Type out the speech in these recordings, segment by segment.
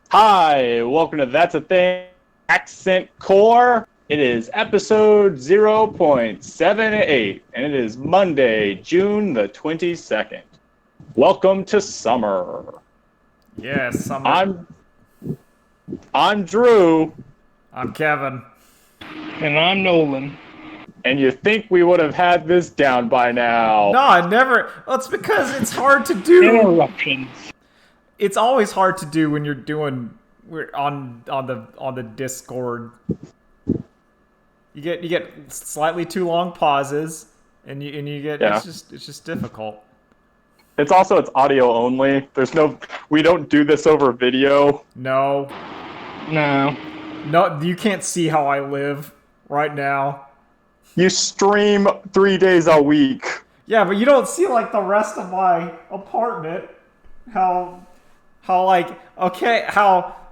Hi, welcome to That's a Thing Accent Core. It is episode 0.78, and it is Monday, June the 22nd. Welcome to summer. Yes, summer. I'm Drew, I'm Kevin. And I'm Nolan. and you think we would have had this down by now. No, I never. Well, it's because it's hard to do. Interruptions. It's always hard to do when we're on the Discord. You get slightly too long pauses, and you get Yeah. it's just difficult. It's audio only. We don't do this over video. No, you can't see how I live right now. You stream 3 days a week. Yeah, but you don't see like the rest of my apartment. How I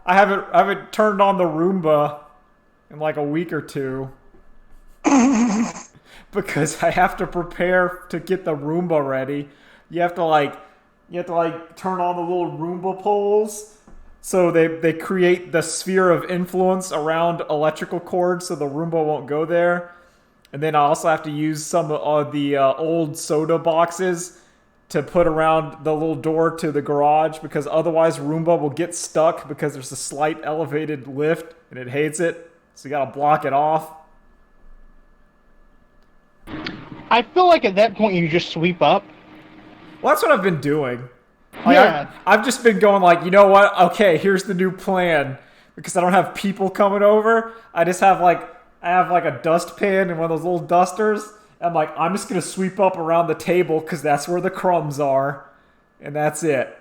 haven't turned on the Roomba in like a week or two. Because I have to prepare to get the Roomba ready. You have to turn on the little Roomba poles. So they create the sphere of influence around electrical cords so the Roomba won't go there. And then I also have to use some of the old soda boxes to put around the little door to the garage, because otherwise Roomba will get stuck because there's a slight elevated lift and it hates it. So you gotta block it off. I feel like at that point you just sweep up. Well, that's what I've been doing. Yeah. I've just been going like, you know what? Okay, here's the new plan. Because I don't have people coming over, I have a dustpan and one of those little dusters. I'm like, I'm just going to sweep up around the table because that's where the crumbs are. And that's it.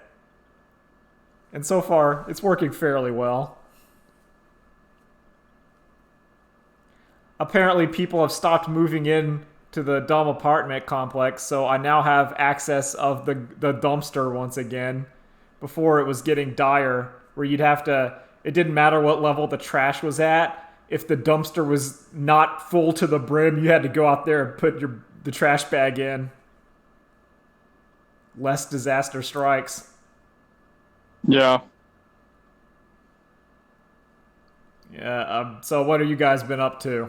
And so far, it's working fairly well. Apparently, people have stopped moving in to the dumb apartment complex, so I now have access of the dumpster once again. Before, it was getting dire, where it didn't matter what level the trash was at. If the dumpster was not full to the brim, you had to go out there and put the trash bag in. Less disaster strikes. Yeah. Yeah, so what have you guys been up to?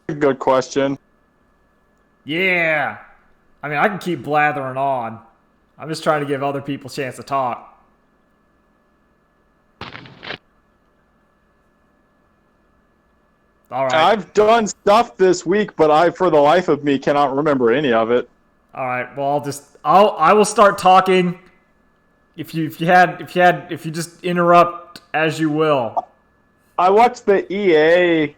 Good question. Yeah! I mean, I can keep blathering on. I'm just trying to give other people a chance to talk. All right. I've done stuff this week, but I, for the life of me, cannot remember any of it. All right. Well, I will start talking. If you just interrupt as you will. I watched the EA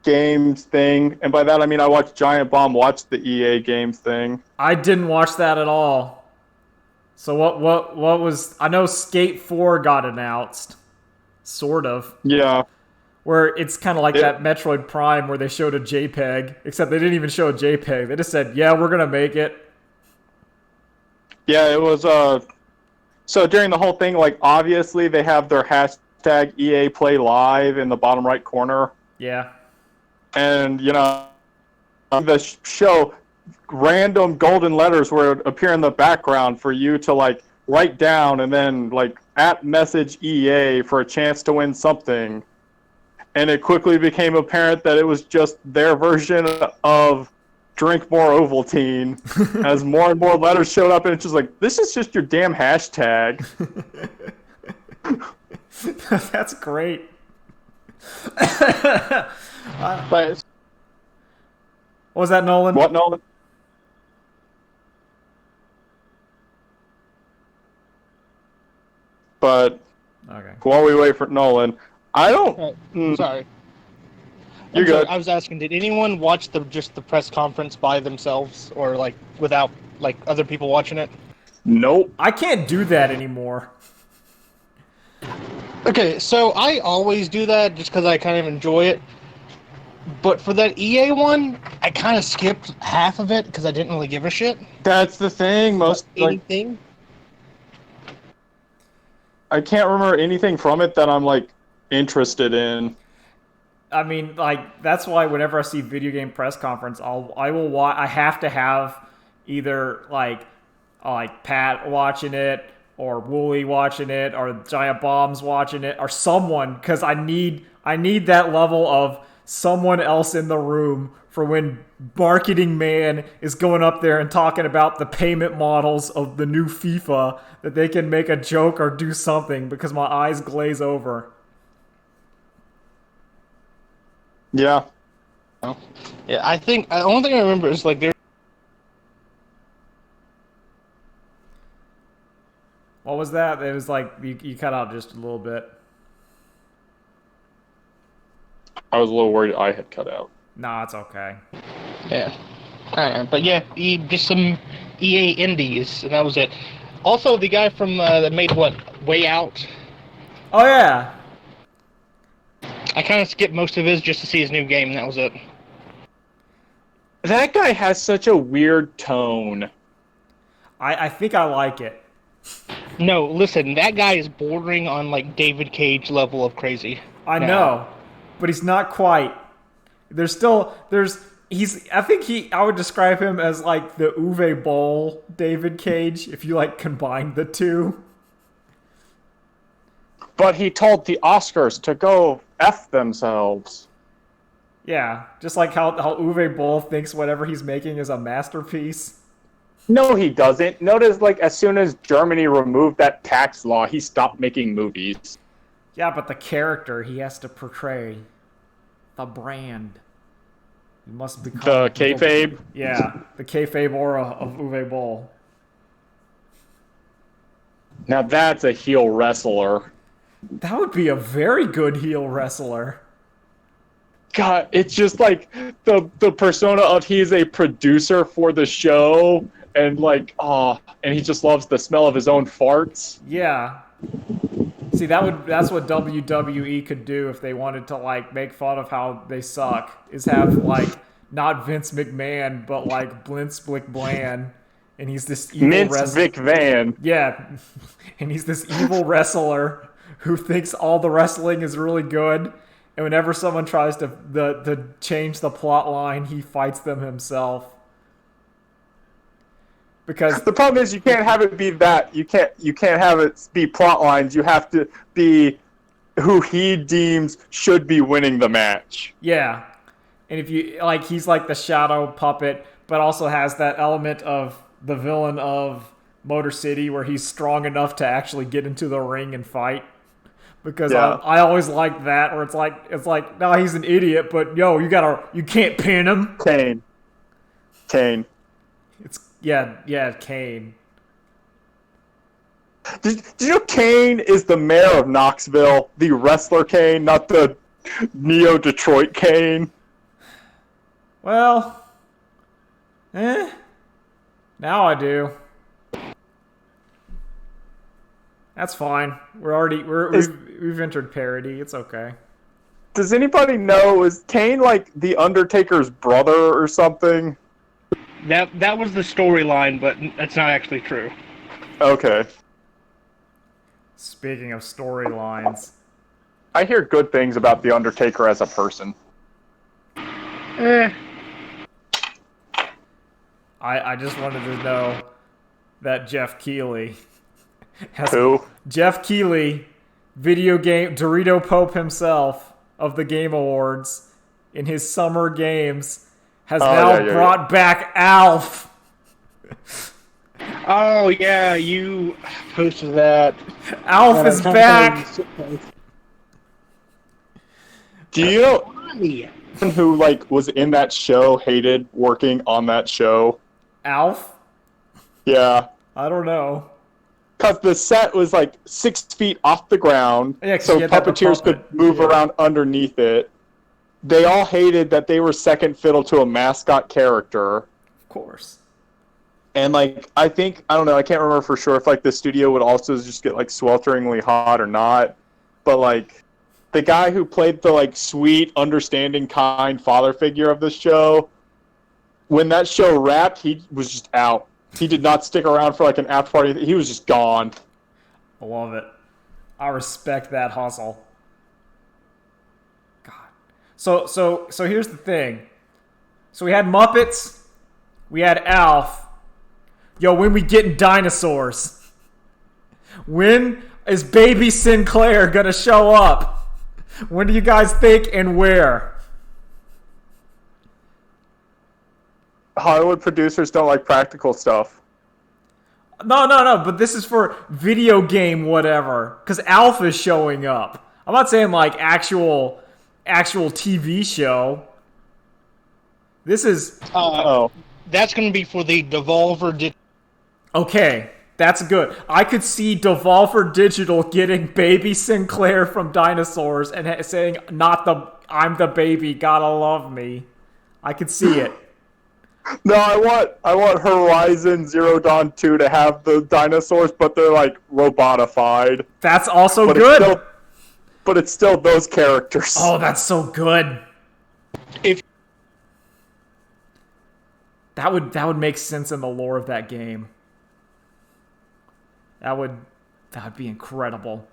games thing, and by that I mean I watched Giant Bomb watch the EA games thing. I didn't watch that at all. So what was... I know Skate 4 got announced. Sort of. Yeah. Where it's kind of like that Metroid Prime where they showed a JPEG, except they didn't even show a JPEG. They just said, yeah, we're going to make it. Yeah, it was... So during the whole thing, like, obviously they have their hashtag EA Play Live in the bottom right corner. Yeah. And, the show... random golden letters would appear in the background for you to like write down, and then like @message EA for a chance to win something. And it quickly became apparent that it was just their version of Drink More Ovaltine. As more and more letters showed up, and it's just like, this is just your damn hashtag. That's great. But What was that, Nolan? what, Nolan? But Okay. while we wait for Nolan, I don't... Sorry. You're good. I was asking, did anyone watch just the press conference by themselves, or like without like other people watching it? Nope. I can't do that anymore. Okay, so I always do that just because I kind of enjoy it. But for that EA one, I kind of skipped half of it because I didn't really give a shit. That's the thing. Most like, Anything. I can't remember anything from it that I'm like interested in. I mean, like that's why whenever I see video game press conference, I will watch. I have to have either like Pat watching it, or Wooly watching it, or Giant Bombs watching it, or someone, because I need that level of someone else in the room for when marketing man is going up there and talking about the payment models of the new FIFA, that they can make a joke or do something, because my eyes glaze over. Yeah. Yeah, I think the only thing I remember is like there. What was that? It was like you cut out just a little bit. I was a little worried I had cut out. Nah, it's okay. Yeah. But yeah, just some EA indies, and that was it. Also, the guy from that made Way Out. Oh yeah. I kind of skipped most of his just to see his new game, and that was it. That guy has such a weird tone. I think I like it. No, listen, that guy is bordering on like David Cage level of crazy. I know, but he's not quite. I think I would describe him as like the Uwe Boll David Cage, if you like combine the two. But he told the Oscars to go F themselves. Yeah, just like how Uwe Boll thinks whatever he's making is a masterpiece. No, he doesn't. Notice, like, as soon as Germany removed that tax law, he stopped making movies. Yeah, but the character he has to portray, the brand, he must become The kayfabe? Yeah, the kayfabe aura of Uwe Boll. Now that's a heel wrestler. That would be a very good heel wrestler. God, it's just like the persona of he's a producer for the show, and like, and he just loves the smell of his own farts. Yeah. See, that's what WWE could do if they wanted to like make fun of how they suck, is have like not Vince McMahon, but like Blintz Blick Bland, and he's this evil wrestler. Vic Van. Yeah, and he's this evil wrestler who thinks all the wrestling is really good. And whenever someone tries to change the plot line, he fights them himself. Because The problem is you can't have it be that. You can't have it be plot lines. You have to be who he deems should be winning the match. yeah, and if you like, he's like the shadow puppet, but also has that element of the villain of Motor City, where he's strong enough to actually get into the ring and fight. Because Yeah. I always like that, where it's like, no, he's an idiot, but yo, you can't pin him. Kane. It's yeah, Kane. Did you know Kane is the mayor of Knoxville? The wrestler Kane, not the Neo Detroit Kane. Well, now I do. That's fine. We've entered parody. It's okay. Does anybody know, is Kane like the Undertaker's brother or something? That was the storyline, but that's not actually true. Okay. Speaking of storylines, I hear good things about the Undertaker as a person. I just wanted to know that Jeff Keighley Who? Jeff Keighley, video game Dorito Pope himself of the Game Awards, in his summer games, has brought back Alf. Oh yeah, you posted that. Alf is back. Do you know who like was in that show hated working on that show? Alf? Yeah. I don't know. Because the set was like 6 feet off the ground, Yeah, 'cause so you had that puppeteers puppet. could move Yeah. around underneath it. They all hated that they were second fiddle to a mascot character. Of course. And like, I can't remember for sure if like the studio would also just get like swelteringly hot or not. But like, the guy who played the like sweet, understanding, kind father figure of the show, when that show wrapped, he was just out. He did not stick around for like an after party. He was just gone. I love it. I respect that hustle. God. So here's the thing. So we had Muppets, we had Alf. Yo, when we getting dinosaurs? When is Baby Sinclair gonna show up? When do you guys think and where? Hollywood producers don't like practical stuff. No, but this is for video game whatever. Because Alf is showing up. I'm not saying like actual TV show. This is... That's going to be for the Devolver... Okay, that's good. I could see Devolver Digital getting Baby Sinclair from Dinosaurs and saying, I'm the baby, gotta love me. I could see it. No, I want Horizon Zero Dawn 2 to have the dinosaurs, but they're like robotified. That's also good. But it's still those characters. Oh, that's so good. That would make sense in the lore of that game. That would be incredible.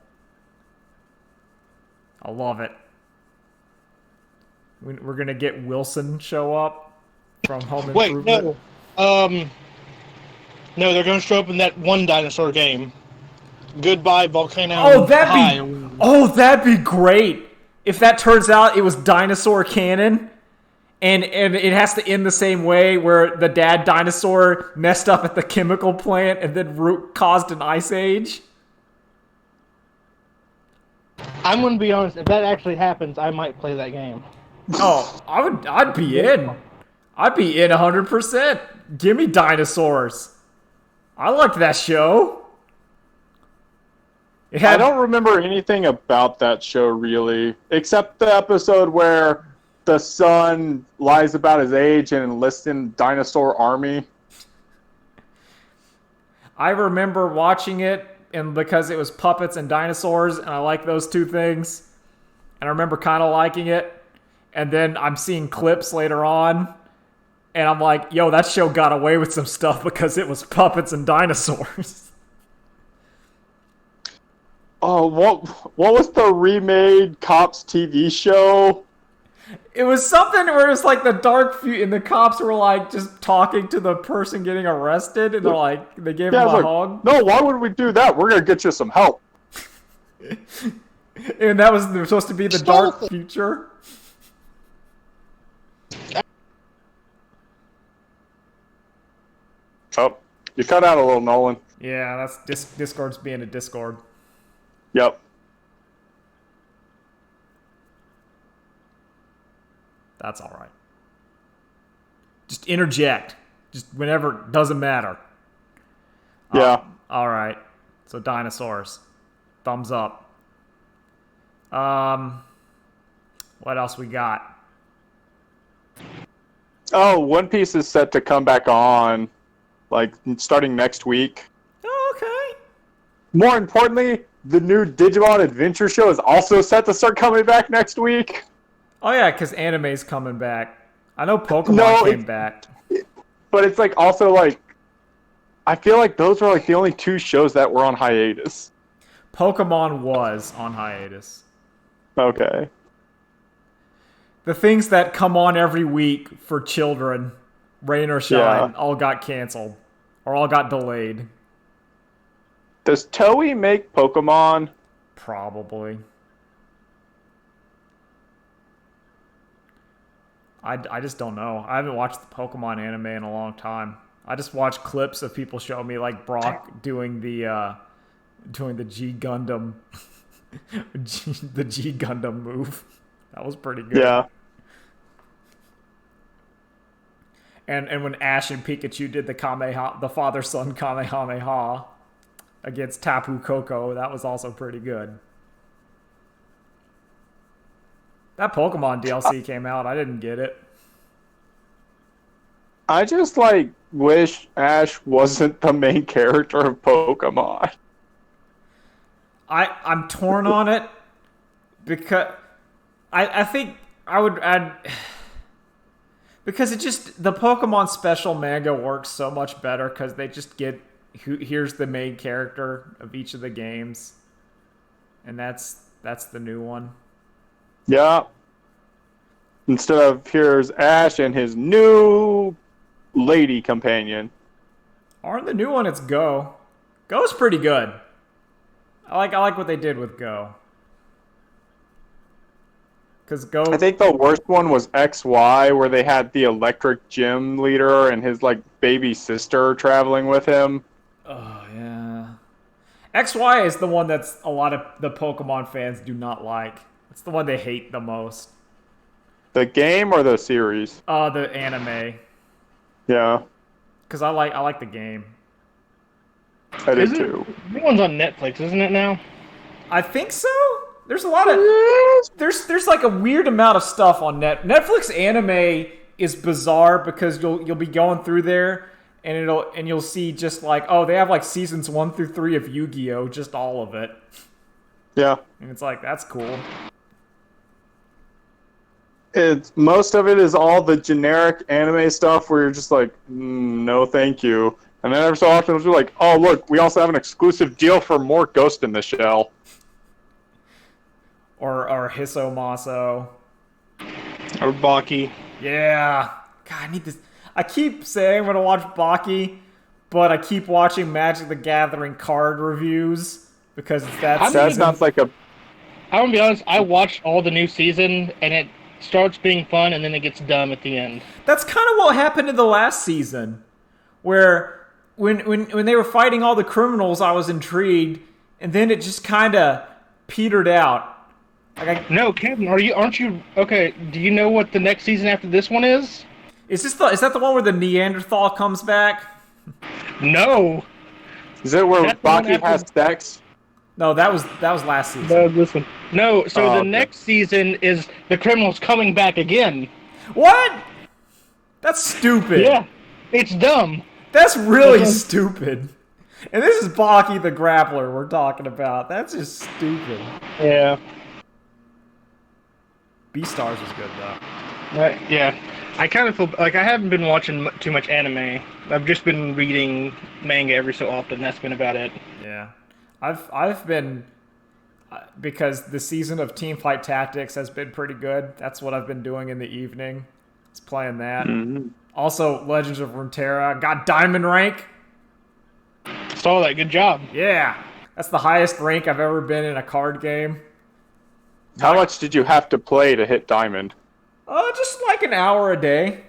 I love it. We're gonna get Wilson show up from Home Improvement. Wait, no, they're gonna show up in that one dinosaur game. Goodbye Volcano. That'd be great. If that turns out it was dinosaur canon, and it has to end the same way, where the dad dinosaur messed up at the chemical plant and then caused an ice age. I'm gonna be honest. If that actually happens, I might play that game. Oh, I'd be in. I'd be in 100%. Give me dinosaurs. I liked that show. I don't remember anything about that show, really. Except the episode where the son lies about his age and enlists in dinosaur army. I remember watching it, and because it was puppets and dinosaurs, and I like those two things. And I remember kind of liking it. And then I'm seeing clips later on, and I'm like, yo, that show got away with some stuff because it was puppets and dinosaurs. Oh, what was the remade Cops TV show? It was something where it was like the dark view, and the cops were like just talking to the person getting arrested, and they're like, they gave him a hug. No, why would we do that? We're gonna get you some help. And that was supposed to be the dark future. Oh, you cut out a little, Nolan. Yeah, that's Discord's being a Discord. Yep. That's all right. Just interject. Just whenever. Doesn't matter. Yeah. All right. So dinosaurs. Thumbs up. What else we got? Oh, One Piece is set to come back on, like, starting next week. Oh, okay. More importantly, the new Digimon Adventure show is also set to start coming back next week. Oh, yeah, because anime's coming back. I know Pokemon came back. But it's, like, also, like, I feel like those were, like, the only two shows that were on hiatus. Pokemon was on hiatus. Okay. The things that come on every week for children, rain or shine, all got canceled. Or all got delayed. Does Toei make Pokemon? Probably. I just don't know. I haven't watched the Pokemon anime in a long time. I just watch clips of people showing me like Brock doing the G Gundam the G Gundam move. That was pretty good. Yeah. And when Ash and Pikachu did the father-son Kamehameha against Tapu Koko, that was also pretty good. That Pokemon DLC came out. I didn't get it. I just, like, wish Ash wasn't the main character of Pokemon. I'm torn on it because I think I would add, because it just, the Pokemon special manga works so much better because they just get here's the main character of each of the games, and that's the new one. Yeah. Instead of here's Ash and his new lady companion. Or in the new one, it's Go. Go's pretty good. I like what they did with Go. Because Go... I think the worst one was XY, where they had the electric gym leader and his like baby sister traveling with him. Oh, yeah. XY is the one that's a lot of the Pokemon fans do not like. It's the one they hate the most. The game or the series? The anime. Yeah. Because I like the game. I did too. That one's on Netflix, isn't it now? I think so. There's a lot of there's like a weird amount of stuff on Netflix anime is bizarre because you'll be going through there and you'll see just like, oh, they have like seasons 1 through 3 of Yu-Gi-Oh, just all of it. Yeah. And it's like, that's cool. Most of it is all the generic anime stuff where you're just like, no, thank you. And then every so often it'll be like, oh look, we also have an exclusive deal for more Ghost in the Shell. Or Hiso Maso. Or Baki. Yeah. God, I need this. I keep saying I'm gonna watch Baki, but I keep watching Magic the Gathering card reviews because it's that season. That sounds like a... I'm gonna be honest, I watched all the new season and it starts being fun and then it gets dumb at the end. That's kind of what happened in the last season, where when they were fighting all the criminals, I was intrigued, and then it just kind of petered out. No, Kevin, aren't you okay? Do you know what the next season after this one is? Is that the one where the Neanderthal comes back? No. Is it where That's the one Baki has sex? No, that was last season. No, this one. No, so the okay. next season is the criminals coming back again. What? That's stupid. Yeah, it's dumb. That's really stupid. And this is Baki the Grappler we're talking about. That's just stupid. Yeah. Beastars was good though. Right. Yeah. I kind of feel like I haven't been watching too much anime. I've just been reading manga every so often. That's been about it. Yeah. I've been because the season of Teamfight Tactics has been pretty good. That's what I've been doing in the evening. It's playing that. Mm-hmm. Also, Legends of Runeterra got diamond rank. Saw that. Good job. Yeah, that's the highest rank I've ever been in a card game. How much did you have to play to hit diamond? Just like an hour a day.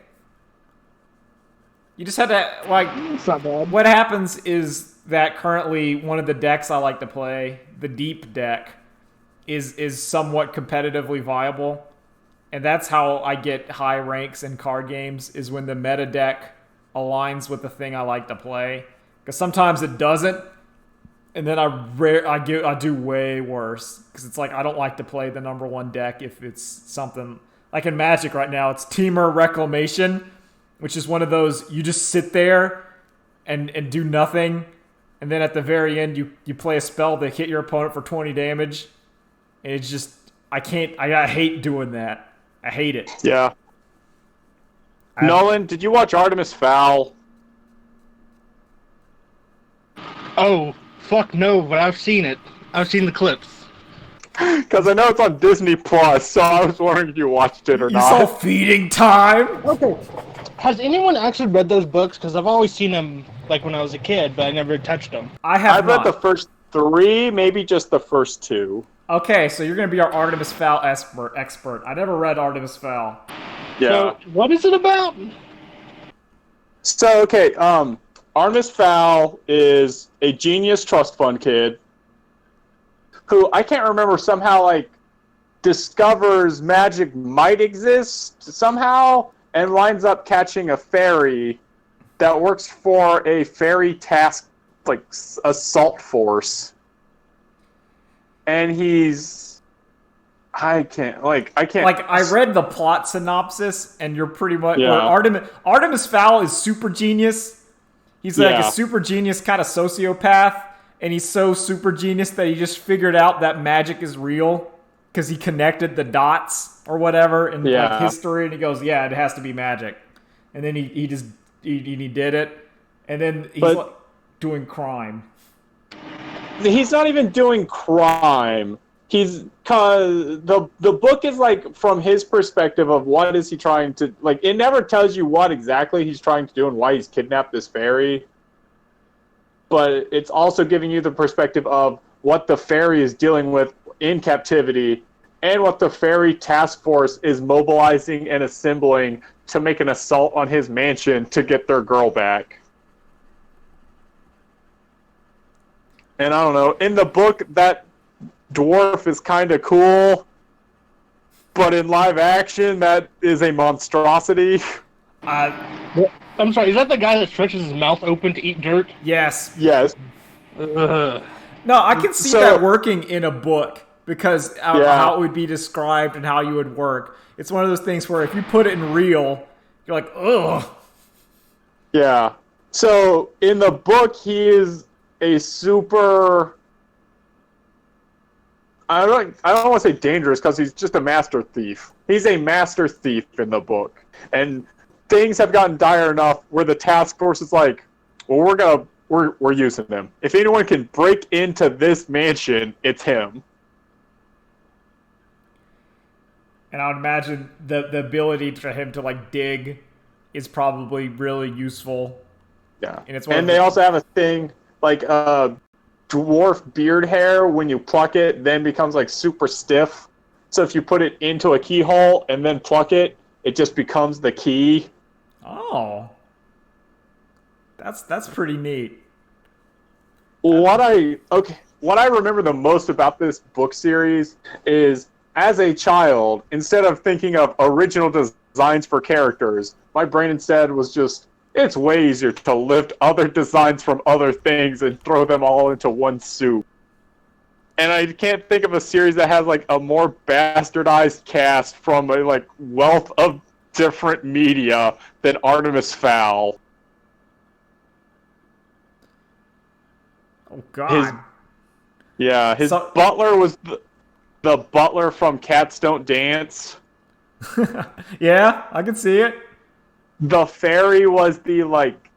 You just had to, like... It's not bad. What happens is that currently one of the decks I like to play, the deep deck, is somewhat competitively viable. And that's how I get high ranks in card games, is when the meta deck aligns with the thing I like to play. Because sometimes it doesn't, and then I do way worse. Because it's like, I don't like to play the number one deck if it's something... Like in Magic right now, it's Teamer Reclamation, which is one of those, you just sit there and do nothing, and then at the very end, you play a spell that hit your opponent for 20 damage, and it's just, I hate doing that. I hate it. Yeah. Nolan, did you watch Artemis Fowl? Oh, fuck no, but I've seen it. I've seen the clips. Because I know it's on Disney Plus, so I was wondering if you watched it or You not. saw Feeding Time? Okay. Has anyone actually read those books? Because I've always seen them, like, when I was a kid, but I never touched them. I've read the first 3, maybe just the first 2. Okay, so you're going to be our Artemis Fowl expert. I never read Artemis Fowl. Yeah. So, what is it about? So, okay, Artemis Fowl is a genius trust fund kid who I can't remember somehow, like, discovers magic might exist somehow and winds up catching a fairy that works for a fairy task, like, assault force. And I can't. Like, I read the plot synopsis, and you're pretty much... Yeah. Artemis Fowl is super genius. He's like a super genius kind of sociopath, and he's so super genius that he just figured out that magic is real because he connected the dots or whatever in like history, and he goes, "Yeah, it has to be magic." And then he did it, and then he's like doing crime. He's not even doing crime. cause the book is like from his perspective of what is he trying to like. It never tells you what exactly he's trying to do and why he's kidnapped this fairy, but it's also giving you the perspective of what the fairy is dealing with in captivity and what the fairy task force is mobilizing and assembling to make an assault on his mansion to get their girl back. And I don't know, in the book, that dwarf is kind of cool, but in live action, that is a monstrosity. I'm sorry, is that the guy that stretches his mouth open to eat dirt? Yes. Yes. Ugh. No, I can see that working in a book because how it would be described and how you would work. It's one of those things where if you put it in real, you're like, ugh. Yeah. So in the book, he is a super. I don't want to say dangerous because he's just a master thief. He's a master thief in the book, and things have gotten dire enough where the task force is like, well, we're using him. If anyone can break into this mansion, it's him. And I would imagine the ability for him to like dig is probably really useful. Yeah, and they also have a thing like dwarf beard hair. When you pluck it, then becomes like super stiff. So if you put it into a keyhole and then pluck it, it just becomes the key. Oh, that's pretty neat. What I remember the most about this book series is, as a child, instead of thinking of original designs for characters, my brain instead was just, it's way easier to lift other designs from other things and throw them all into one soup. And I can't think of a series that has like a more bastardized cast from a like wealth of different media than Artemis Fowl. Oh God. His butler was the butler from Cats Don't Dance. Yeah, I can see it. The fairy was the like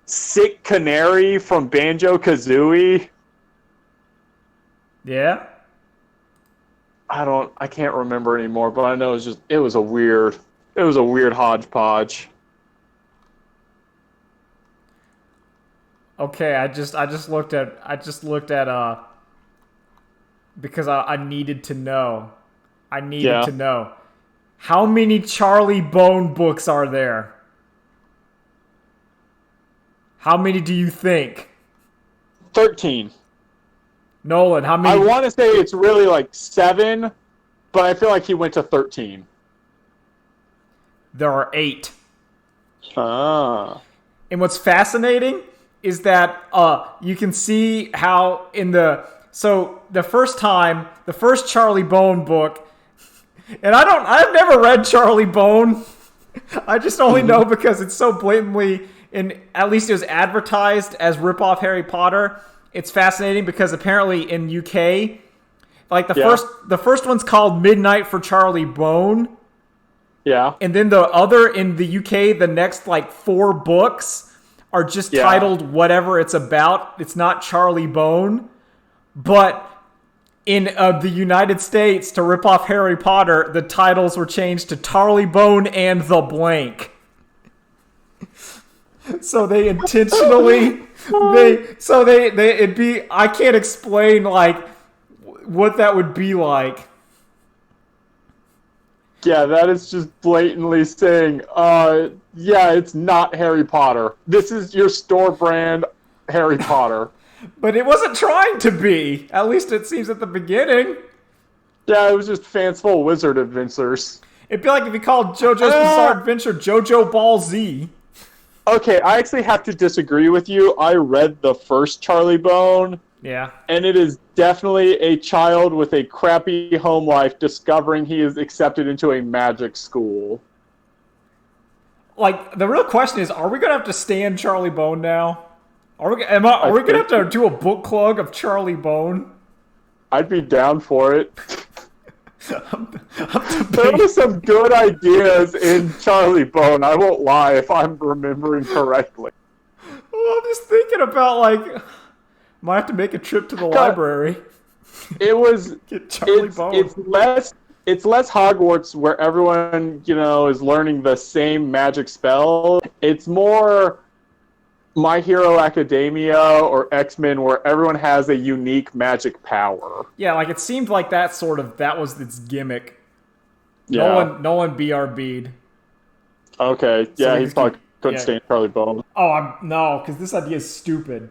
sick canary from Banjo-Kazooie. Yeah. I can't remember anymore, but I know it was a weird hodgepodge. Okay, I just looked at because I needed to know. I needed to know. How many Charlie Bone books are there? How many do you think? 13. Nolan, how many? I want to say it's really like 7, but I feel like he went to 13. There are 8. Ah. And what's fascinating is that you can see how the first Charlie Bone book, and I've never read Charlie Bone. I just only know because it's so blatantly, at least it was advertised as rip-off Harry Potter. It's fascinating because apparently in UK, like the first one's called Midnight for Charlie Bone. Yeah. And then the other in the UK, the next like 4 books are just titled whatever it's about. It's not Charlie Bone. But in the United States, to rip off Harry Potter, the titles were changed to Charlie Bone and the blank. So they intentionally, I can't explain like what that would be like. Yeah, that is just blatantly saying, it's not Harry Potter. This is your store brand Harry Potter. But it wasn't trying to be. At least it seems at the beginning. Yeah, it was just fanciful wizard adventures. It'd be like if you called JoJo's Bizarre Adventure JoJo Ball Z. Okay, I actually have to disagree with you. I read the first Charlie Bone. Yeah. And it is definitely a child with a crappy home life discovering he is accepted into a magic school. Like, the real question is, are we going to have to stand Charlie Bone now? Are we going to have to do a book club of Charlie Bone? I'd be down for it. There were some good ideas in Charlie Bone, I won't lie, if I'm remembering correctly. Well, I'm just thinking about, like, might have to make a trip to the library. it was Get Charlie Bone. It's less Hogwarts where everyone, is learning the same magic spell. It's more My Hero Academia or X-Men where everyone has a unique magic power. Yeah, like it seemed like that was its gimmick. Yeah. Nolan BRB'd. Okay. So Yeah, he probably couldn't stand Charlie Bone. Oh, no, because this idea is stupid.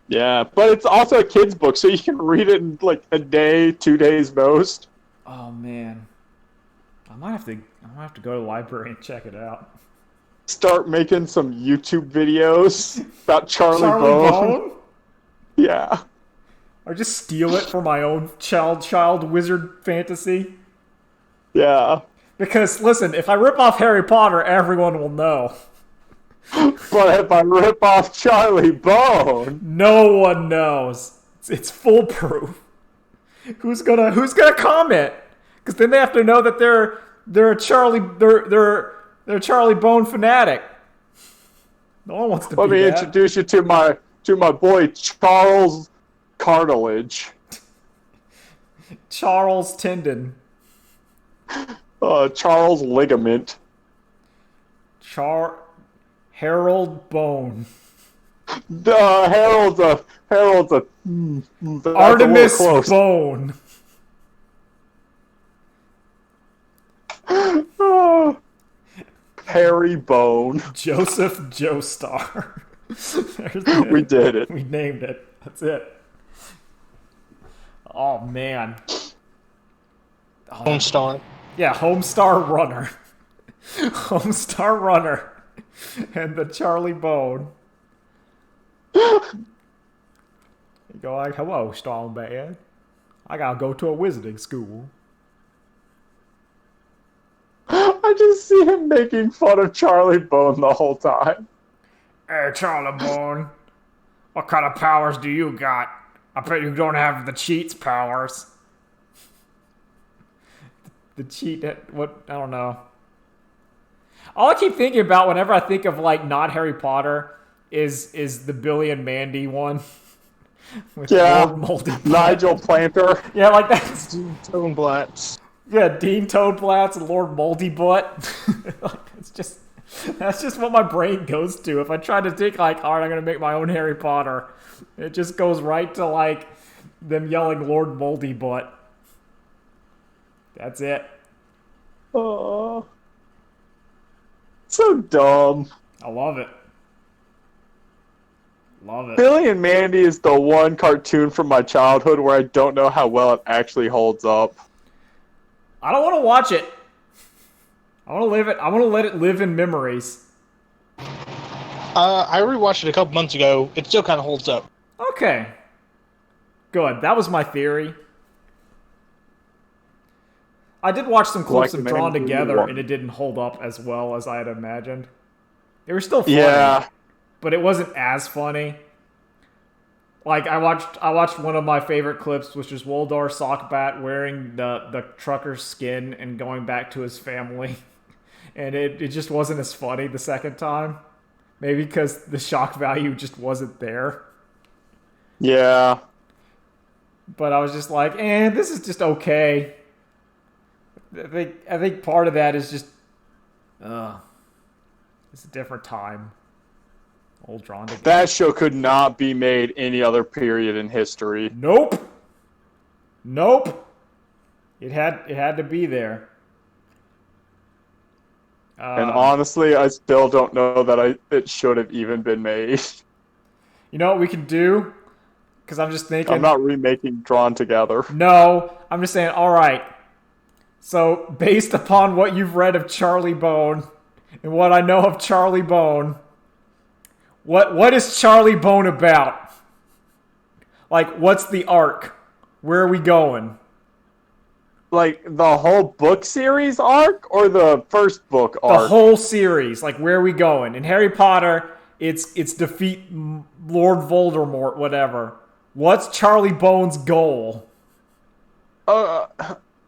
Yeah, but it's also a kid's book, so you can read it in like a day, 2 days most. Oh man, I might have to go to the library and check it out. Start making some YouTube videos about Charlie Bone. Yeah. Or just steal it for my own child wizard fantasy. Yeah. Because listen, if I rip off Harry Potter, everyone will know. But if I rip off Charlie Bone, no one knows. It's foolproof. Who's gonna comment? Because then they have to know that they're a Charlie Bone fanatic. No one wants to let be me that. introduce you to my boy Charles Cartilage. Charles Tendon. Charles Ligament. Harold Bone. Harold's a Artemis Bone. Harry Bone. Joseph Joestar. We did it. We named it. That's it. Oh man. Homestar. Yeah, Homestar Runner. Homestar Runner. And the Charlie Bone. You go like, hello, strong man. I gotta go to a wizarding school. I just see him making fun of Charlie Bone the whole time. Hey, Charlie Bone. What kind of powers do you got? I bet you don't have the cheats powers. The cheat, what, I don't know. All I keep thinking about whenever I think of, like, not Harry Potter is the Billy and Mandy one. With Lord Moldy Nigel Planter. Yeah, like that's... Dean Toadblatts. Yeah, Dean Toadblatts and Lord Moldy Butt. That's just what my brain goes to. If I try to think, like, alright, I'm going to make my own Harry Potter, it just goes right to, like, them yelling Lord Moldy Butt. That's it. Oh. So dumb. I love it. Love it. Billy and Mandy is the one cartoon from my childhood where I don't know how well it actually holds up. I don't want to watch it. I want to live it. I want to let it live in memories. I rewatched it a couple months ago. It still kind of holds up. Okay. Good. That was my theory. I did watch some clips of Drawn Together, and it didn't hold up as well as I had imagined. They were still funny, but it wasn't as funny. Like, I watched one of my favorite clips, which is Woldar Sockbat wearing the trucker's skin and going back to his family. And it just wasn't as funny the second time. Maybe because the shock value just wasn't there. Yeah. But I was just like, this is just okay. I think part of that is just, it's a different time. Old Drawn Together. That show could not be made any other period in history. Nope. It had to be there. And honestly, I still don't know that it should have even been made. You know what we can do? Because I'm just thinking... I'm not remaking Drawn Together. No, I'm just saying, alright. So, based upon what you've read of Charlie Bone, and what I know of Charlie Bone, what is Charlie Bone about? Like, what's the arc? Where are we going? Like, the whole book series arc, or the first book arc? The whole series. Like, where are we going? In Harry Potter, it's defeat Lord Voldemort, whatever. What's Charlie Bone's goal?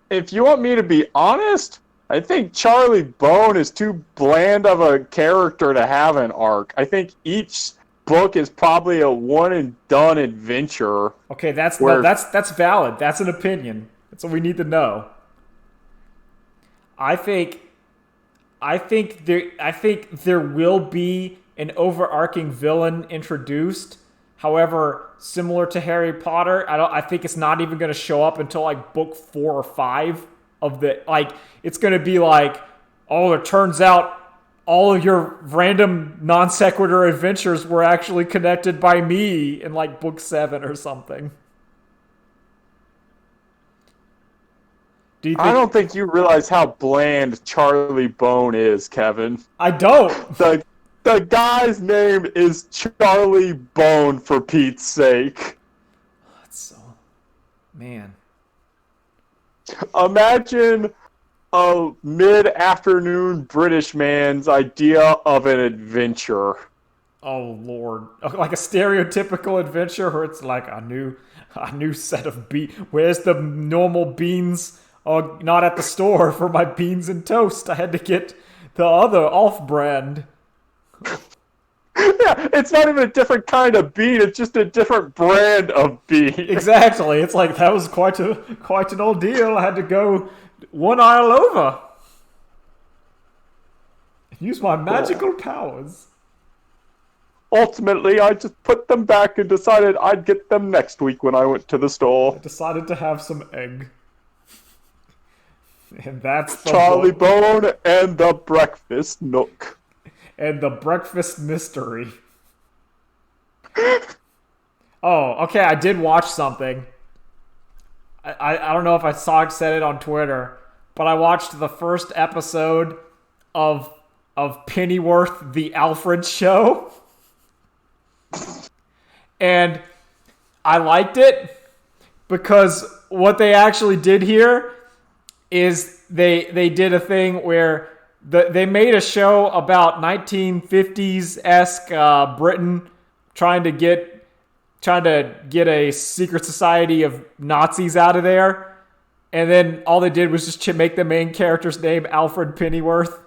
If you want me to be honest, I think Charlie Bone is too bland of a character to have an arc. I think each book is probably a one and done adventure. Okay, that's where- that's valid. That's an opinion. That's what we need to know. I think there will be an overarching villain introduced. However, similar to Harry Potter, I think it's not even going to show up until like book 4 or 5 of the like. It's going to be like, oh, it turns out all of your random non sequitur adventures were actually connected by me in like book 7 or something. Do you think, I don't think you realize how bland Charlie Bone is, Kevin. I don't. The guy's name is Charlie Bone, for Pete's sake. That's so, man. Imagine a mid-afternoon British man's idea of an adventure. Oh Lord, like a stereotypical adventure where it's like a new set of beans. Where's the normal beans? Oh, not at the store for my beans and toast. I had to get the other off-brand. Yeah, it's not even a different kind of bean. It's just a different brand of bean. Exactly. It's like that was quite an ordeal. I had to go one aisle over. Use my magical powers. Ultimately, I just put them back and decided I'd get them next week when I went to the I store. decided to have some egg. And that's the Charlie book. Bone and the Breakfast Nook. And the breakfast mystery. Oh, okay, I did watch something. I don't know if I said it on Twitter, but I watched the first episode of Pennyworth the Alfred Show. And I liked it because what they actually did here is they did a thing where they made a show about 1950s-esque Britain trying to get a secret society of Nazis out of there, and then all they did was just make the main character's name Alfred Pennyworth,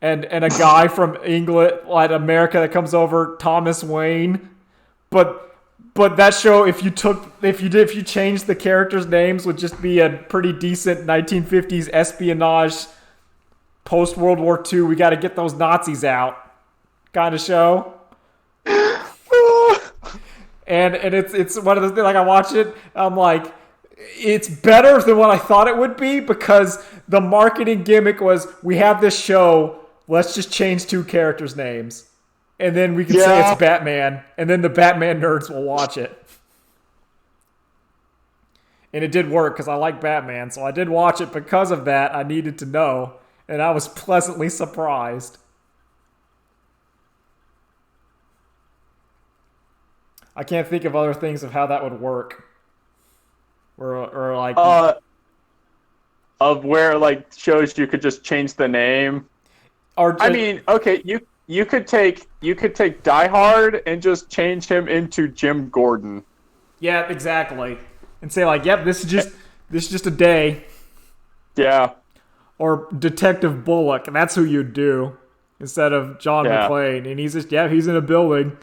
and a guy from England, like America, that comes over, Thomas Wayne. But that show, if you changed the characters' names, would just be a pretty decent 1950s espionage, post World War II. We got to get those Nazis out kind of show. And it's one of those things, like, I watch it, I'm like, it's better than what I thought it would be, because the marketing gimmick was, we have this show, let's just change 2 characters' names. And then we can say it's Batman, and then the Batman nerds will watch it. And it did work, because I like Batman, so I did watch it because of that. I needed to know, and I was pleasantly surprised. I can't think of other things of how that would work. Or like... Of where, like, shows you could just change the name. Or I mean, okay, you could take Die Hard and just change him into Jim Gordon. Yeah, exactly. And say like, yep, this is just a day. Yeah. Or Detective Bullock, and that's who you'd do instead of John McClane. And he's just, he's in a building.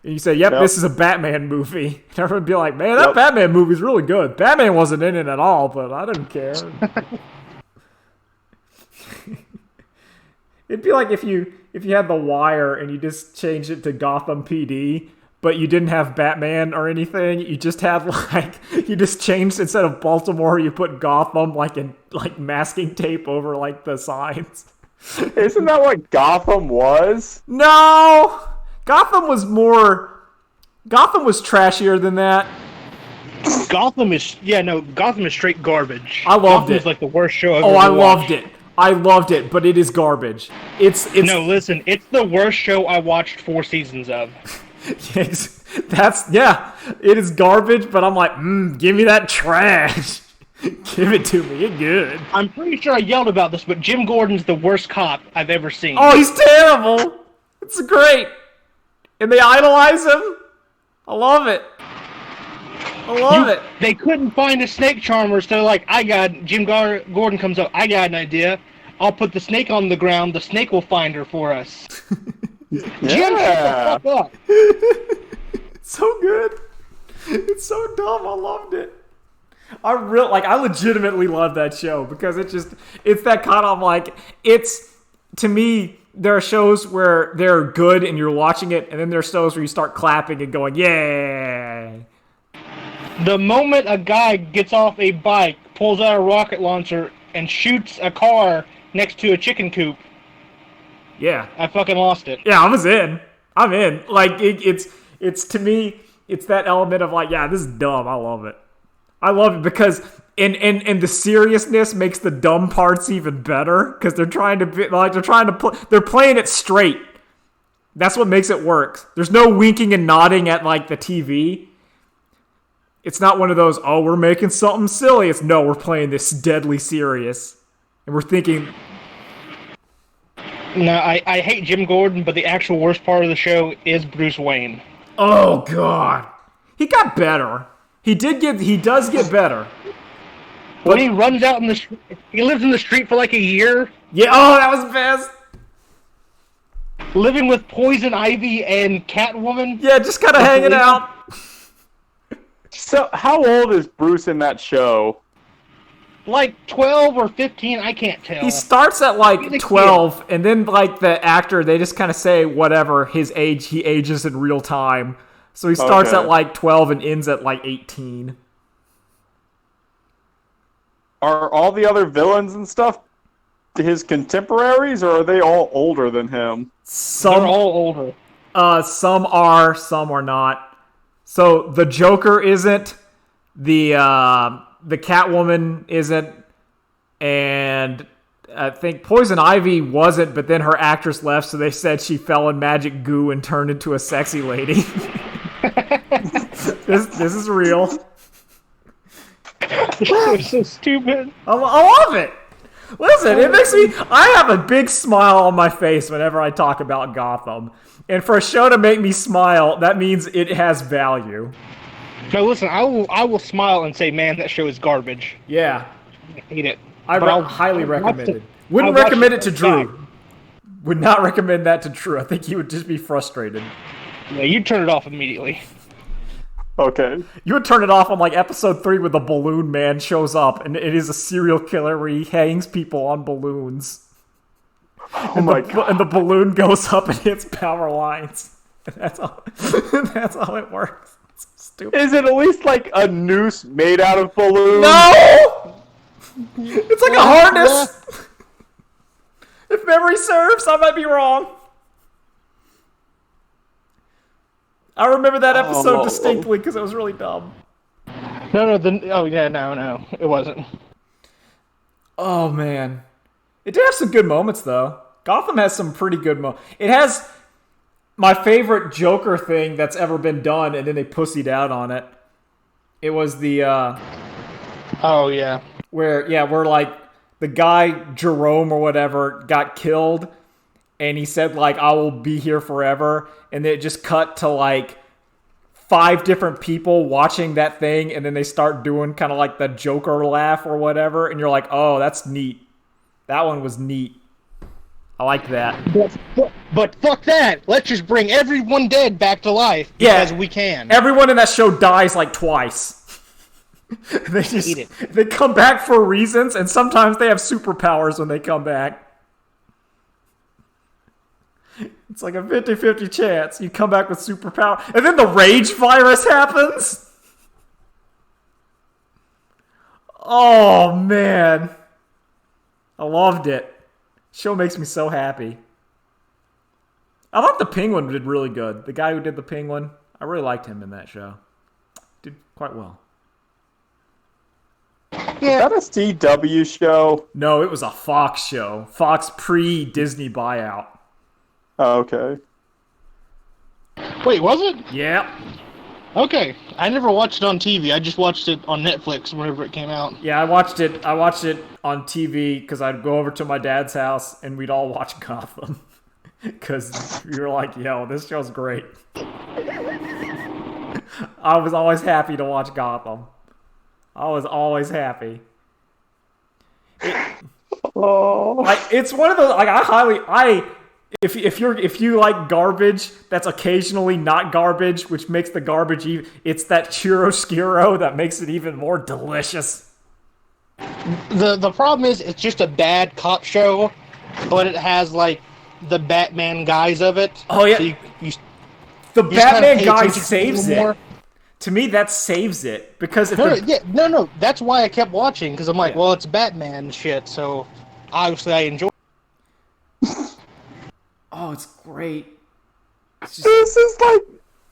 And you say, yep, this is a Batman movie. And everyone would be like, man, that Batman movie's really good. Batman wasn't in it at all, but I didn't care. It'd be like if you had The Wire and you just changed it to Gotham PD, but you didn't have Batman or anything. You just had you just changed, instead of Baltimore, you put Gotham in masking tape over the signs. Isn't that what Gotham was? No, Gotham was trashier than that. Gotham is straight garbage. I loved Gotham it. is like the worst show I've Oh, ever I watched. loved it. I loved it, but it is garbage. It's No, listen, it's the worst show I watched 4 seasons of. It is garbage, but I'm like, give me that trash. Give it to me, it's good. I'm pretty sure I yelled about this, but Jim Gordon's the worst cop I've ever seen. Oh, he's terrible. It's great. And they idolize him. I love it. I love it. They couldn't find a snake charmer, so Gordon comes up, I got an idea. I'll put the snake on the ground, the snake will find her for us. Jim, shut the fuck up. It's so good. It's so dumb. I loved it. I legitimately love that show because it's that kind of like, to me, there are shows where they're good and you're watching it, and then there are shows where you start clapping and going, yay. The moment a guy gets off a bike, pulls out a rocket launcher, and shoots a car next to a chicken coop, yeah, I fucking lost it. Yeah, I'm in. Like, it's to me, it's that element of like, yeah, this is dumb. I love it. I love it because and the seriousness makes the dumb parts even better because they're playing it straight. That's what makes it work. There's no winking and nodding at like the TV. It's not one of those, oh, we're making something silly. It's no, we're playing this deadly serious. And we're thinking... No, I hate Jim Gordon, but the actual worst part of the show is Bruce Wayne. Oh, God. He got better. He does get better. When he runs out in the street, he lives in the street for like a year. Yeah, oh, that was best. Living with Poison Ivy and Catwoman. Yeah, just kind of hanging out. So, how old is Bruce in that show? Like 12 or 15, I can't tell. He starts at like 12, and then like the actor, they just kind of say whatever his age, he ages in real time. So he starts at like 12 and ends at like 18. Are all the other villains and stuff his contemporaries, or are they all older than him? They're all older. Some are, some are not. So the Joker isn't, the Catwoman isn't, and I think Poison Ivy wasn't, but then her actress left, so they said she fell in magic goo and turned into a sexy lady. This is real. This is so stupid. I love it. Listen, it makes me... I have a big smile on my face whenever I talk about Gotham. And for a show to make me smile, that means it has value. No, listen, I will smile and say, man, that show is garbage. Yeah. I hate it. I highly recommend it. Wouldn't recommend it to Drew. Would not recommend that to Drew. I think he would just be frustrated. Yeah, you'd turn it off immediately. Okay. You would turn it off on like episode 3 where the balloon man shows up, and it is a serial killer where he hangs people on balloons. Oh my God. And the balloon goes up and hits power lines. That's all. That's how it works. It's stupid. Is it at least like a noose made out of balloons? No! It's like a harness! If memory serves, I might be wrong. I remember that episode distinctly because it was really dumb. No, it wasn't. Oh, man. It did have some good moments, though. Gotham has some pretty good moments. It has my favorite Joker thing that's ever been done, and then they pussied out on it. It was the... Oh, yeah. Where like, the guy, Jerome or whatever, got killed, and he said, like, I will be here forever, and it just cut to, like, 5 different people watching that thing, and then they start doing kind of like the Joker laugh or whatever, and you're like, oh, that's neat. That one was neat. I like that. But fuck that! Let's just bring everyone dead back to life because we can. Everyone in that show dies like twice. They come back for reasons, and sometimes they have superpowers when they come back. It's like a 50-50 chance. You come back with superpower. And then the rage virus happens. Oh, man. I loved it. Show makes me so happy. I thought the Penguin did really good. The guy who did the Penguin, I really liked him in that show. Did quite well. Yeah. Is that a CW show? No, it was a Fox show. Fox pre-Disney buyout. Oh, okay. Wait, was it? Yeah. Okay. I never watched it on TV. I just watched it on Netflix whenever it came out. Yeah, I watched it on TV because I'd go over to my dad's house and we'd all watch Gotham. Because we were like, yo, this show's great. I was always happy to watch Gotham. I was always happy. Like, it's one of those, like, If you like garbage that's occasionally not garbage, which makes the garbage even, it's that churroscuro that makes it even more delicious. The problem is it's just a bad cop show, but it has like the Batman guys of it. Oh yeah, so the you just kinda Batman pay guy attention to saves more. it. To me, that saves it because if No. That's why I kept watching because I'm like, Yeah. well, it's Batman shit, so obviously I enjoy. oh, it's great. It's just, This is like,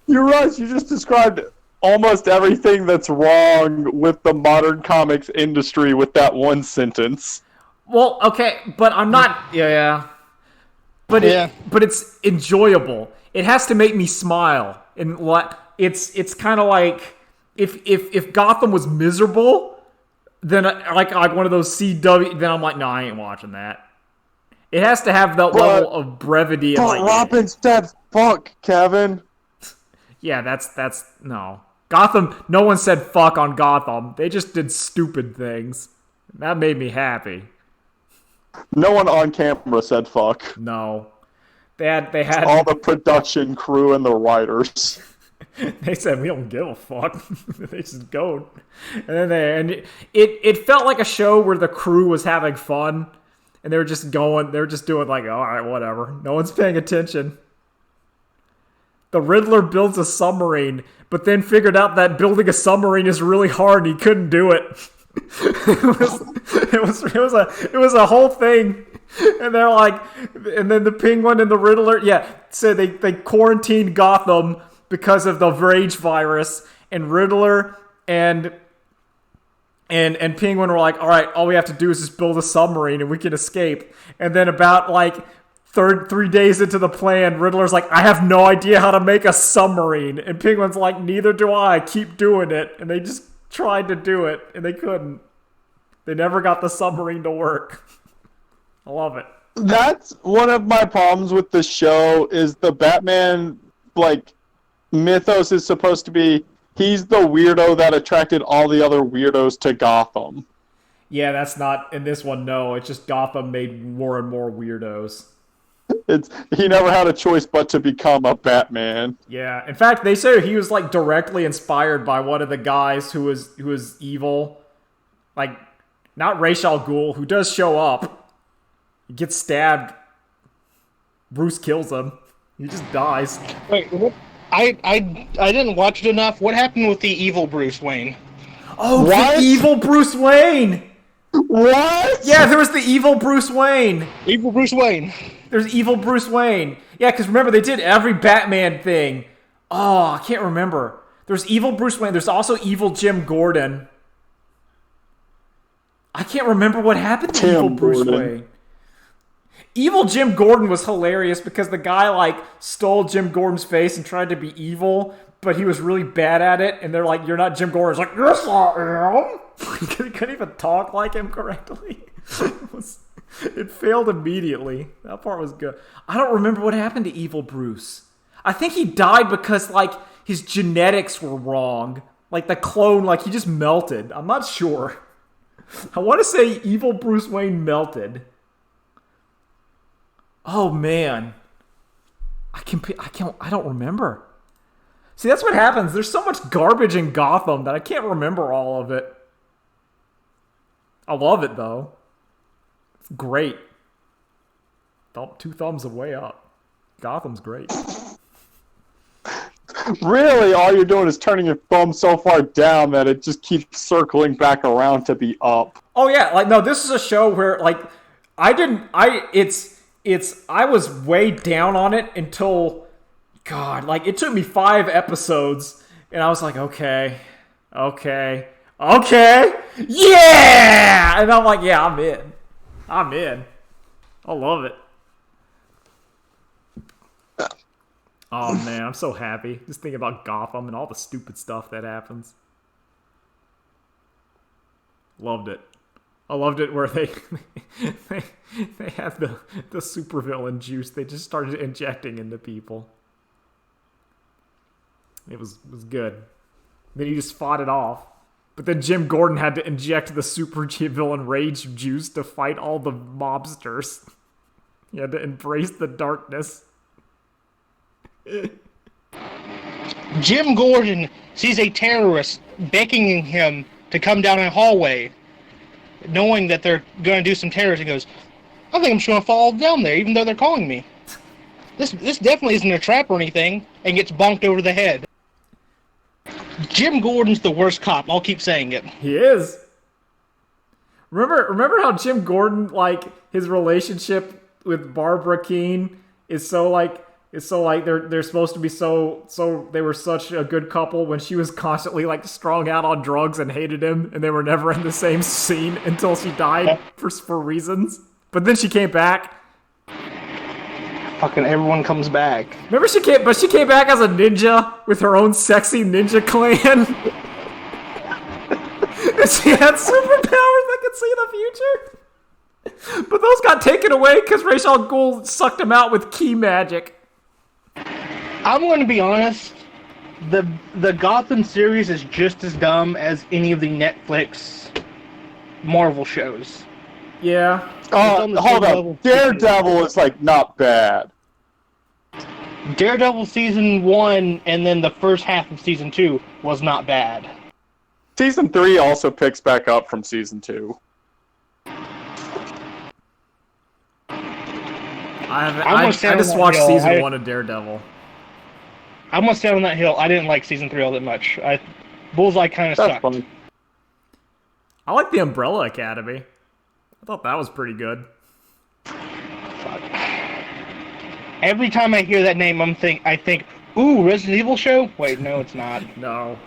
you're right. You just described almost everything that's wrong with the modern comics industry with that one sentence. well, okay, but I'm not. Yeah. But Yeah. but it's enjoyable. It has to make me smile, and what it's kind of like if Gotham was miserable, then like one of those CW, then I'm like, no, I ain't watching that. It has to have that level of brevity. And But like, Robin said, "Fuck, Kevin." yeah, that's no Gotham. No one said fuck on Gotham. They just did stupid things. That made me happy. No one on camera said fuck. No, they had All the production crew and the writers. They said we don't give a fuck. They just go, and then it felt like a show where the crew was having fun, and they were just going. They were just doing like, all right, whatever. No one's paying attention. The Riddler builds a submarine, but then figured out that building a submarine is really hard, and he couldn't do it. It was a whole thing. And they're like, and then the Penguin and the Riddler, so they quarantined Gotham because of the rage virus, and Riddler and Penguin were like, all right, all we have to do is just build a submarine and we can escape. And then about like 3 days into the plan, Riddler's like, I have no idea how to make a submarine. And Penguin's like, neither do I. Keep doing it. And they just tried to do it, and they couldn't. They never got the submarine to work. I love it. That's one of my problems with the show is the Batman, like, mythos is supposed to be he's the weirdo that attracted all the other weirdos to Gotham. Yeah, that's not in this one. No, it's just Gotham made more and more weirdos. He never had a choice but to become a Batman. Yeah, in fact, they say he was like directly inspired by one of the guys who was evil, like not Ra's al Ghul, who does show up. He gets stabbed. Bruce kills him. He just dies. Wait, what? I didn't watch it enough. What happened with the evil Bruce Wayne? Oh, What? the evil Bruce Wayne! What? Yeah, there was the evil Bruce Wayne. Evil Bruce Wayne. There's evil Bruce Wayne. Yeah, because remember, they did every Batman thing. Oh, I can't remember. There's evil Bruce Wayne. There's also evil Jim Gordon. I can't remember what happened to evil Bruce Wayne. Evil Jim Gordon was hilarious because the guy, like, stole Jim Gordon's face and tried to be evil, but he was really bad at it, and they're like, you're not Jim Gordon. He's like, yes, I am. He couldn't even talk like him correctly. It failed immediately. That part was good. I don't remember what happened to evil Bruce. I think he died because, like, his genetics were wrong. Like, the clone, like, he just melted. I'm not sure. I want to say evil Bruce Wayne melted. Oh, man. I don't remember. See, that's what happens. There's so much garbage in Gotham that I can't remember all of it. I love it, though. It's great. 2 thumbs away up. Gotham's great. Really, all you're doing is turning your thumb so far down that it just keeps circling back around to be up. Oh, yeah. Like, no, this is a show where, like, I was way down on it until, God, like, it took me 5 episodes, and I was like, okay, yeah! And I'm like, yeah, I'm in. I love it. Oh, man, I'm so happy. Just thinking about Gotham and all the stupid stuff that happens. Loved it. I loved it where they had the supervillain juice. They just started injecting into people. It was good. Then he just fought it off. But then Jim Gordon had to inject the super villain rage juice to fight all the mobsters. He had to embrace the darkness. Jim Gordon sees a terrorist beckoning him to come down a hallway, knowing that they're going to do some terrorism. He goes, I think I'm just going to fall down there, even though they're calling me. This definitely isn't a trap or anything, and gets bonked over the head. Jim Gordon's the worst cop. I'll keep saying it. He is. Remember how Jim Gordon, like, his relationship with Barbara Keene is so like they're supposed to be so they were such a good couple when she was constantly like strung out on drugs and hated him, and they were never in the same scene until she died for reasons. But then she came back. Fucking everyone comes back. Remember she came back as a ninja with her own sexy ninja clan. And she had superpowers that could see the future. But those got taken away because Ra's al Ghul sucked them out with key magic. I'm going to be honest. The Gotham series is just as dumb as any of the Netflix Marvel shows. Yeah. Hold on. Daredevil is like not bad. Daredevil season 1 and then the first half of season 2 was not bad. Season 3 also picks back up from season 2. I just watched season 1 of Daredevil. I'm gonna stand on that hill. I didn't like season 3 all that much. Bullseye kind of sucked. Funny. I like the Umbrella Academy. I thought that was pretty good. Fuck. Every time I hear that name, I think, ooh, Resident Evil show? Wait, no, it's not. No.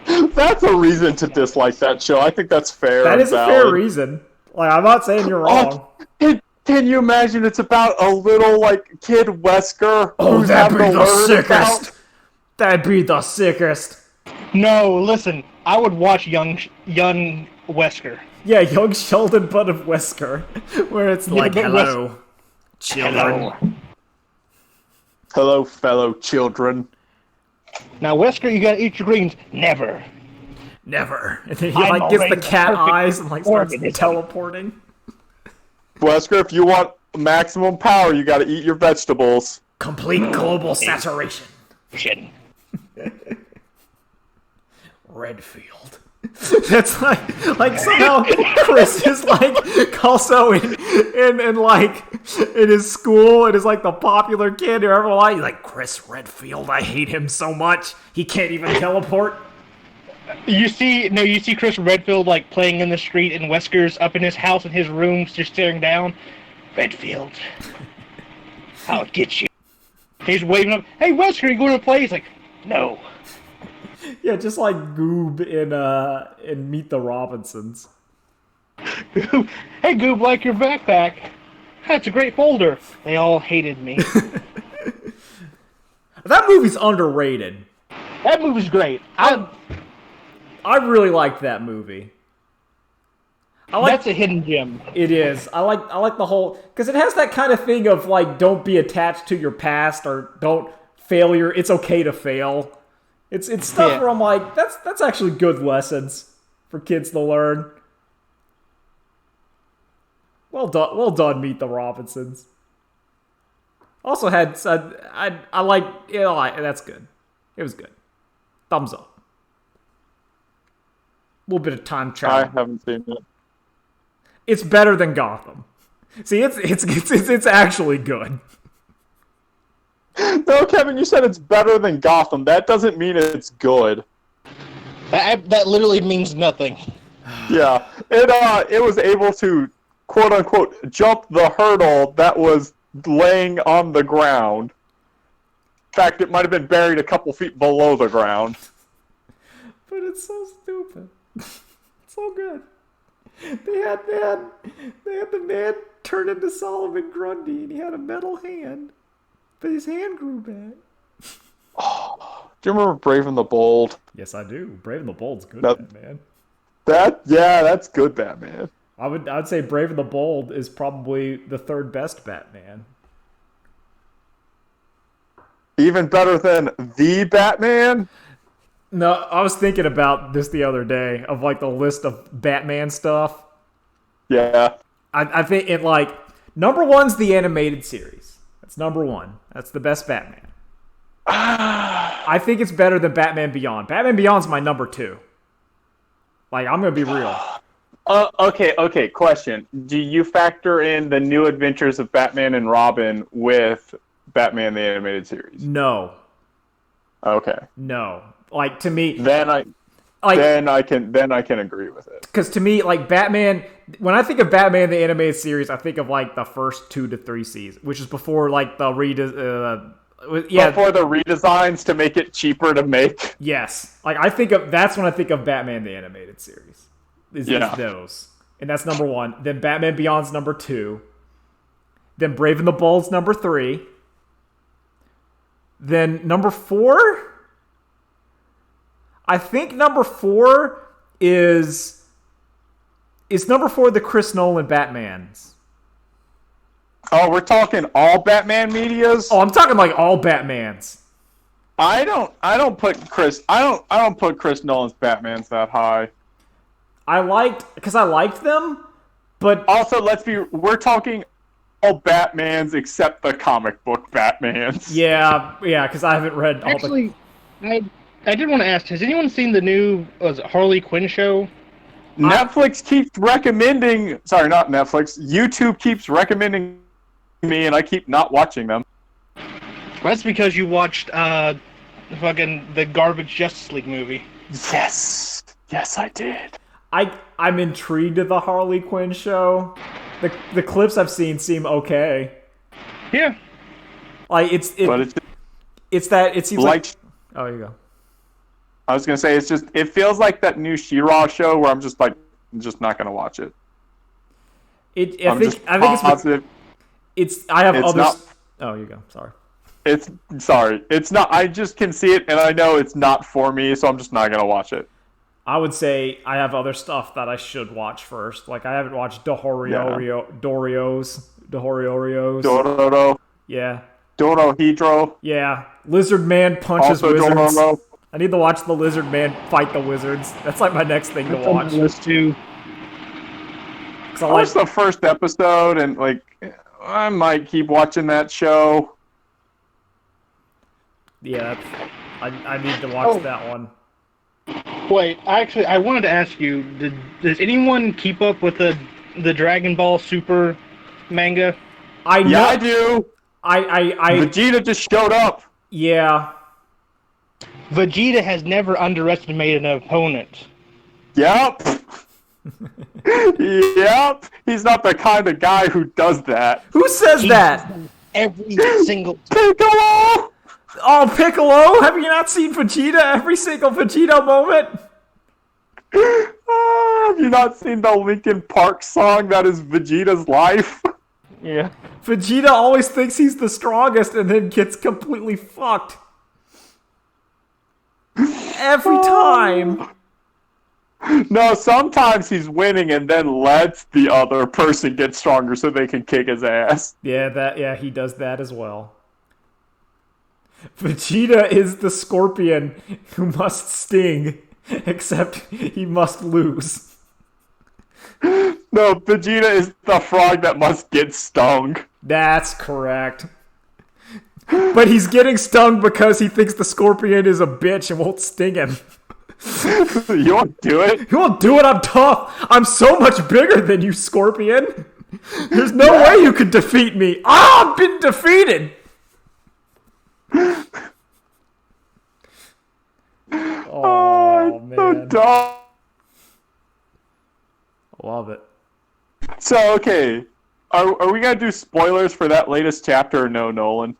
That's a reason to dislike that show. I think that's fair. That is a fair reason. Like, I'm not saying you're wrong. Can you imagine it's about a little, like, kid Wesker? Oh, who's that'd be having to the learn sickest. about- That'd be the sickest. No, listen, I would watch young Wesker. Yeah, young Sheldon Butt of Wesker. Where it's like, but hello, children. Hello, fellow children. Now, Wesker, you gotta eat your greens. Never. Never. And then he I'm like gets the already cat perfect eyes and like starts organism. teleporting. Wesker, if you want maximum power, you gotta eat your vegetables. Complete global saturation. Redfield. That's like somehow Chris is like also in his school and is like the popular kid who everyone likes. Like, Chris Redfield, I hate him so much. He can't even teleport. You see Chris Redfield like playing in the street, and Wesker's up in his house in his room, just staring down. Redfield, I'll get you. He's waving up. Hey, Wesker, you going to play? He's like, no. Yeah, just like Goob in Meet the Robinsons. Hey, Goob, like your backpack. That's a great folder. They all hated me. That movie's underrated. That movie's great. I really liked that movie. That's a hidden gem. It is. I like the whole, because it has that kind of thing of like, don't be attached to your past, or don't failure. It's okay to fail. It's stuff where I'm like, that's actually good lessons for kids to learn. Well done, Meet the Robinsons. Also had I like, you know, that's good. It was good. Thumbs up. A little bit of time travel. I haven't seen it. It's better than Gotham. See, it's actually good. No, Kevin, you said it's better than Gotham. That doesn't mean it's good. That literally means nothing. Yeah, it was able to quote unquote jump the hurdle that was laying on the ground. In fact, it might have been buried a couple feet below the ground. But it's so stupid. It's so good. They had the man turn into Solomon Grundy, and he had a metal hand, but his hand grew back. Oh, do you remember Brave and the Bold? Yes, I do. Brave and the Bold's good, Batman. That's good, Batman. I'd say Brave and the Bold is probably the third best Batman. Even better than the Batman? No, I was thinking about this the other day, of like the list of Batman stuff. Yeah. I think it like, Number one's the animated series. That's number one. That's the best Batman. I think it's better than Batman Beyond. Batman Beyond's my number two. Like, I'm gonna be real. Okay. Question: do you factor in the New Adventures of Batman and Robin with Batman the Animated Series? No. Okay. No. Like, to me, Then I can agree with it. because to me, like, Batman, when I think of Batman the Animated Series, I think of like the first 2 to 3 seasons, which is before like the Before the redesigns to make it cheaper to make. Yes. Like, that's when I think of Batman the Animated Series. Is those. And that's number one. Then Batman Beyond's number 2. Then Brave and the Bold's number 3. Then number 4? I think number 4 is number 4 the Chris Nolan Batmans. Oh, we're talking all Batman medias? Oh, I'm talking like all Batmans. I don't put Chris Nolan's Batmans that high. I liked them, but Also, we're talking all Batmans except the comic book Batmans. yeah, because I haven't read all Actually, I did want to ask, has anyone seen the new Harley Quinn show? Netflix keeps recommending. Sorry, not Netflix. YouTube keeps recommending me, and I keep not watching them. That's because you watched fucking the garbage Justice League movie. Yes, I did. I'm intrigued at the Harley Quinn show. The clips I've seen seem okay. Yeah. Like it seems like oh, you go. I was gonna say it feels like that new She-Ra show where I'm just not gonna watch it. I think it's positive. I have It's other. not- Oh, you go. Sorry. It's not. I just can see it, and I know it's not for me, so I'm just not gonna watch it. I would say I have other stuff that I should watch first. Like, I haven't watched Dorohedros. Dororo. Yeah. Dorohedro. Yeah. Lizard Man punches Also wizards. Dororo. I need to watch the Lizard Man fight the wizards. That's like my next thing to That's on watch. the list too. 'Cause I I like watched the first episode, and I might keep watching that show. Yeah, I need to watch that one. Wait, actually, I wanted to ask you: does anyone keep up with the Dragon Ball Super manga? I know. Yeah, I do. I Vegeta just showed up. yeah. Vegeta has never underestimated an opponent. Yep. Yep. He's not the kind of guy who does that. Who says that? Every single Piccolo! Oh, Piccolo! Have you not seen Vegeta? Every single Vegeta moment? Have you not seen the Linkin Park song that is Vegeta's life? Yeah. Vegeta always thinks he's the strongest and then gets completely fucked. Every time. No, sometimes he's winning and then lets the other person get stronger so they can kick his ass. Yeah, he does that as well. Vegeta is the scorpion who must sting, except he must lose. No, Vegeta is the frog that must get stung. That's correct. But he's getting stung because he thinks the scorpion is a bitch and won't sting him. You won't do it? You won't do it, I'm tough. I'm so much bigger than you, scorpion. There's no way you could defeat me. I've been defeated. Oh, So man. dumb. Love it. So, okay. Are we going to do spoilers for that latest chapter or no, Nolan?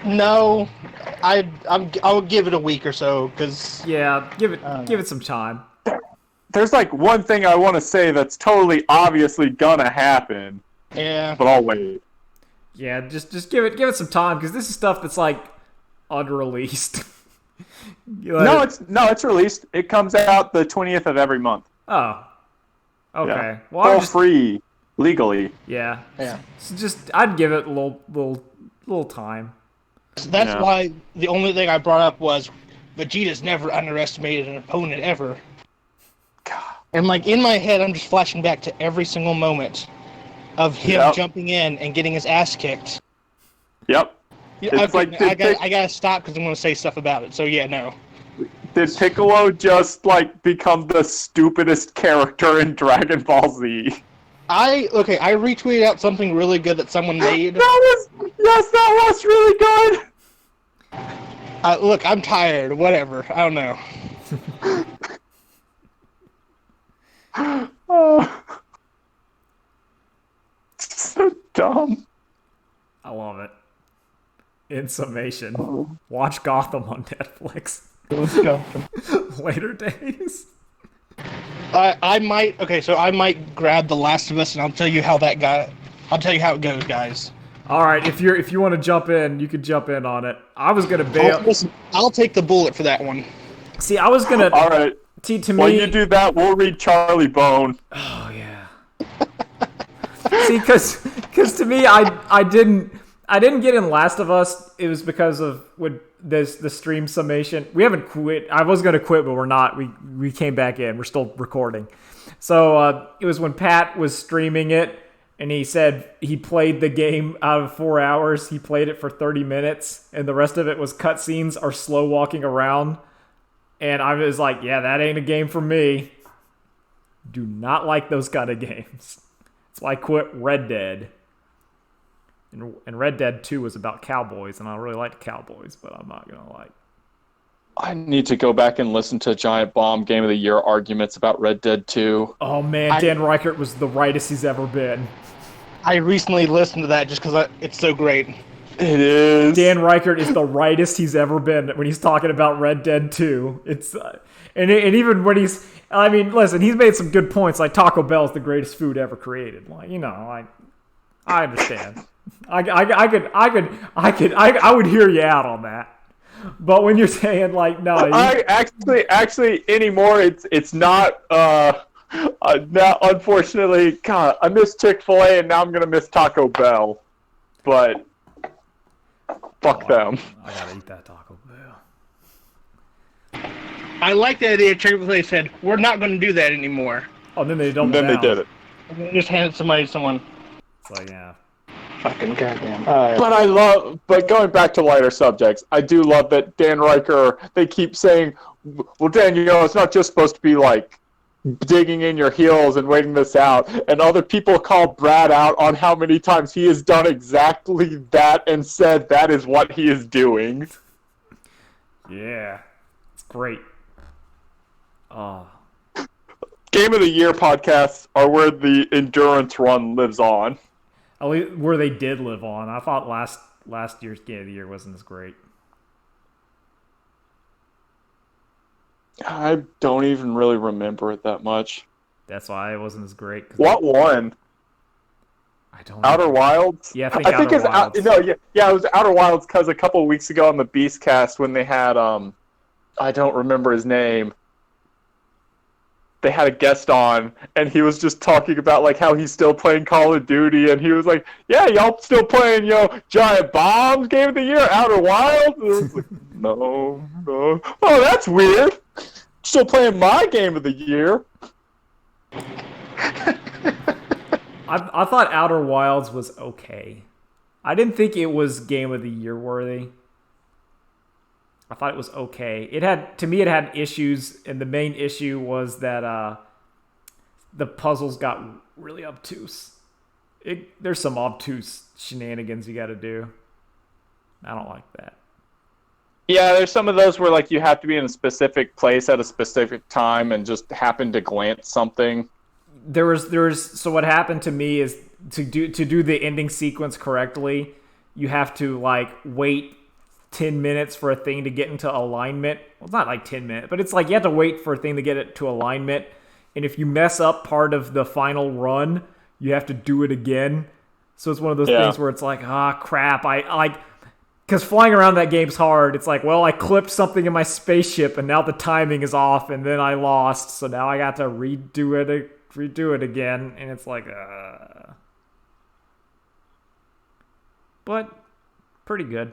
No, I'll give it a week or so because Yeah, give it some time. There's one thing I want to say that's totally obviously gonna happen, yeah. but I'll wait. Yeah, just give it some time because this is stuff that's unreleased. No, it's released. It comes out the 20th of every month. Oh. Okay. Yeah. Well, I'm For just free, legally. yeah. Yeah. So I'd give it a little time. So that's Yeah. why the only thing I brought up was Vegeta's never underestimated an opponent ever. God. And in my head, I'm just flashing back to every single moment of him Yep. jumping in and getting his ass kicked. Yep. Yeah, It's okay, like, I gotta stop because I'm gonna say stuff about it. So yeah, no. did Piccolo just like become the stupidest character in Dragon Ball Z? I retweeted out something really good that someone made. That was really good. Look, I'm tired. Whatever. I don't know. Oh. So dumb. I love it. In summation, watch Gotham on Netflix. Let's go. Later days. I might grab The Last of Us and I'll tell you how that got. I'll tell you how it goes, guys. All right, if you want to jump in, you can jump in on it. I was gonna bail. Listen, I'll take the bullet for that one. See, I was gonna. All right. See, to While me. you do that, we'll read Charlie Bone. Oh yeah. See, because to me, I didn't get in Last of Us. It was because of the stream summation. We haven't quit. I was gonna quit, but we're not. We came back in. We're still recording. So it was when Pat was streaming it, and he said he played the game out of 4 hours. He played it for 30 minutes, and the rest of it was cutscenes or slow walking around. And I was like, yeah, that ain't a game for me. Do not like those kind of games. That's why I quit Red Dead. And Red Dead 2 was about cowboys, and I really liked cowboys, but I'm not going to like. I need to go back and listen to Giant Bomb Game of the Year arguments about Red Dead 2. Oh, man, Dan Reichert was the rightest he's ever been. I recently listened to that just because it's so great. It is. Dan Reichert is the rightest he's ever been when he's talking about Red Dead 2. It's and even when he's, I mean, listen, he's made some good points. Like Taco Bell is the greatest food ever created. Like, you know, I understand. I would hear you out on that. But when you're saying like, no, I actually anymore, it's not. Now, unfortunately, God, I miss Chick-fil-A, and now I'm gonna miss Taco Bell. But fuck them. I gotta eat that Taco Bell. I like the idea Chick-fil-A said, we're not going to do that anymore. Oh, and then they don't. Then they did it. And then just handed somebody someone. It's like, yeah. Fucking goddamn. But going back to lighter subjects, I do love that Dan Riker, they keep saying, well, Dan, you know, it's not just supposed to be like digging in your heels and waiting this out. And other people call Brad out on how many times he has done exactly that and said that is what he is doing. Yeah. It's great. Game of the Year podcasts are where the endurance run lives on. At least where they did live on. I thought last year's Game of the Year wasn't as great. I don't even really remember it that much. That's why it wasn't as great. What won? I don't Outer know. Wilds? Yeah, I think it's Outer Wilds. it was Outer Wilds because a couple of weeks ago on the Beastcast when they had I don't remember his name. They had a guest on, and he was just talking about like how he's still playing Call of Duty, and he was like, "Yeah, y'all still playing Giant Bombs Game of the Year, Outer Wilds?" And it was like, no. Oh, that's weird. Still playing my Game of the Year. I thought Outer Wilds was okay. I didn't think it was Game of the Year worthy. I thought it was okay. It had issues, and the main issue was that the puzzles got really obtuse. There's some obtuse shenanigans you got to do. I don't like that. Yeah, there's some of those where like you have to be in a specific place at a specific time and just happen to glance something. So what happened to me is to do the ending sequence correctly, you have to like wait 10 minutes for a thing to get into alignment. Well, it's not like 10 minutes, but it's like you have to wait for a thing to get it to alignment. And if you mess up part of the final run, you have to do it again. So it's one of those things where it's like, crap. Because flying around that game's hard. It's like, well, I clipped something in my spaceship and now the timing is off and then I lost. So now I got to redo it again. And it's like, but pretty good.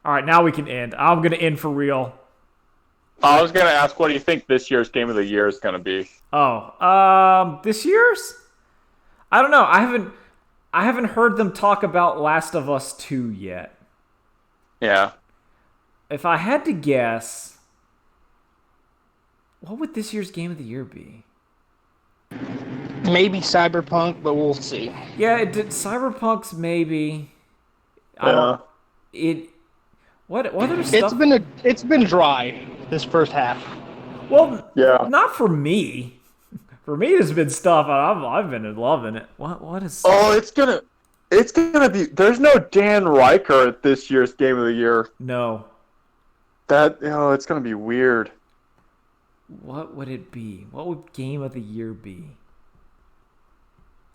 All right, now we can end. I'm going to end for real. I was going to ask, what do you think this year's Game of the Year is going to be? This year's? I don't know. I haven't heard them talk about Last of Us 2 yet. Yeah. If I had to guess, what would this year's game of the year be? Maybe Cyberpunk, but we'll see. Yeah, it did. Cyberpunk's maybe. What other stuff? It's been dry this first half. Well, Yeah. not for me. For me, there's been stuff I've been loving it. What is? Oh, it's gonna be. There's no Dan Riker at this year's Game of the Year. No. It's gonna be weird. What would it be? What would Game of the Year be?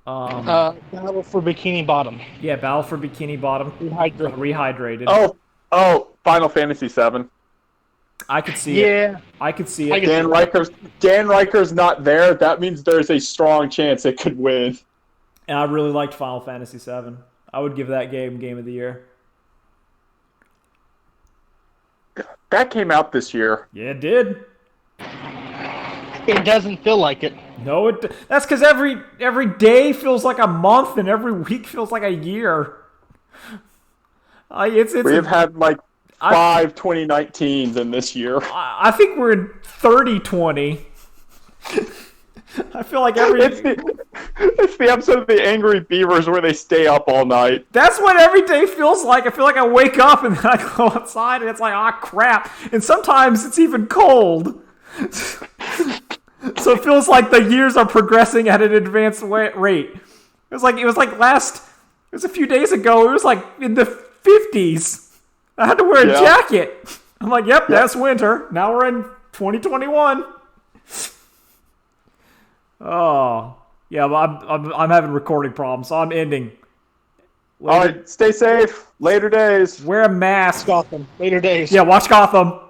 Battle for Bikini Bottom. Yeah, Battle for Bikini Bottom. Rehydrated. Oh, Final Fantasy VII. I could see it. Yeah. I could see it. Dan Riker's not there. That means there's a strong chance it could win. And I really liked Final Fantasy VII. I would give that Game of the Year. That came out this year. Yeah, it did. It doesn't feel like it. No, that's because every day feels like a month and every week feels like a year. We have had like 5 2019s in this year. I think we're in 3020. I feel like It's the episode of the Angry Beavers where they stay up all night. That's what every day feels like. I feel like I wake up and then I go outside and it's like, ah, crap. And sometimes it's even cold. So it feels like the years are progressing at an advanced rate. It was a few days ago, it was like in the 50s. I had to wear a jacket. I'm like, yep, that's winter. Now we're in 2021. Oh, yeah, but I'm having recording problems, so I'm ending. All right, stay safe. Later days. Wear a mask. Gotham. Later days. Yeah, watch Gotham.